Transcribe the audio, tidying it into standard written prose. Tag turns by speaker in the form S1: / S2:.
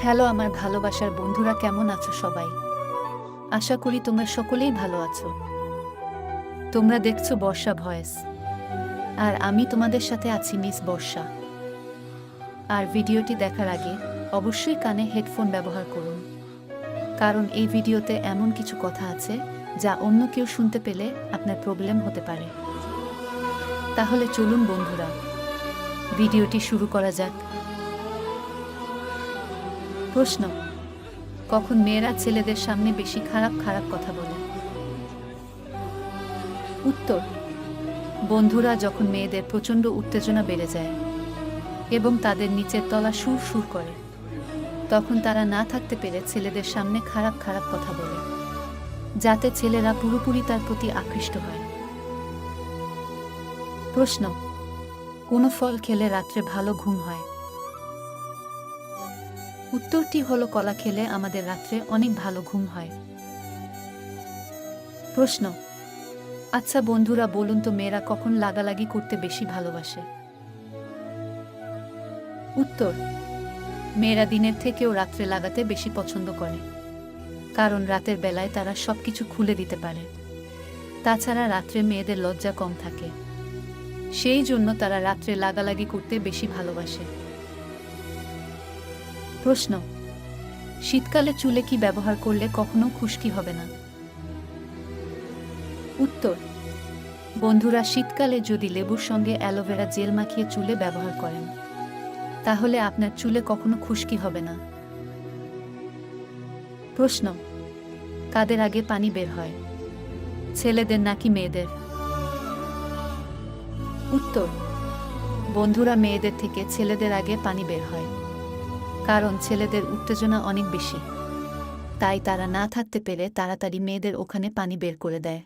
S1: Hello আমার ভালোবাসার বন্ধুরা, কেমন আছো সবাই? আশা করি তোমরা সকলেই ভালো আছো। তোমরা দেখছো বর্ষা ভয়েস, আর আমি তোমাদের সাথে আছি মিস বর্ষা। আর ভিডিওটি দেখার আগে অবশ্যই কানে হেডফোন ব্যবহার করুন, কারণ এই ভিডিওতে এমন কিছু কথা আছে যা অন্য কেউ শুনতে পেলে আপনার প্রবলেম হতে পারে। তাহলে চলুন বন্ধুরা, ভিডিওটি শুরু করা যাক। প্রশ্ন: কখন মেয়েরা ছেলেদের সামনে বেশি খারাপ খারাপ কথা বলে? উত্তর: বন্ধুরা যখন মেয়েদের প্রচণ্ড উত্তেজনা বেড়ে যায় এবং তাদের নিচের তলা সুর সুর করে, তখন তারা না থাকতে পেরে ছেলেদের সামনে খারাপ খারাপ কথা বলে, যাতে ছেলেরা পুরোপুরি তার প্রতি আকৃষ্ট হয়। প্রশ্ন: কোন ফল খেলে রাত্রে ভালো ঘুম হয়? উত্তরটি হলো কলা খেলে আমাদের রাত্রে অনেক ভালো ঘুম হয়। প্রশ্ন: আচ্ছা বন্ধুরা, বলুন তো মেয়েরা কখন লাগালাগি করতে বেশি ভালোবাসে? উত্তর: মেয়েরা দিনের থেকেও রাত্রে লাগাতে বেশি পছন্দ করে, কারণ রাতের বেলায় তারা সবকিছু খুলে দিতে পারে। তাছাড়া রাত্রে মেয়েদের লজ্জা কম থাকে, সেই জন্য তারা রাত্রে লাগালাগি করতে বেশি ভালোবাসে। প্রশ্ন: শীতকালে চুলে কি ব্যবহার করলে কখনো খুশকি হবে না? উত্তর: বন্ধুরা, শীতকালে যদি লেবুর সঙ্গে অ্যালোভেরা জেল মাখিয়ে চুলে ব্যবহার করেন, তাহলে আপনার চুলে কখনো খুশকি হবে না। প্রশ্ন: কাদের আগে পানি বের হয়, ছেলেদের নাকি মেয়েদের? উত্তর: বন্ধুরা, মেয়েদের থেকে ছেলেদের আগে পানি বের হয়, কারণ ছেলেদের উত্তেজনা অনেক বেশি, তাই তারা না থাকতে পেরে তাড়াতাড়ি মেয়েদের ওখানে পানি বের করে দেয়।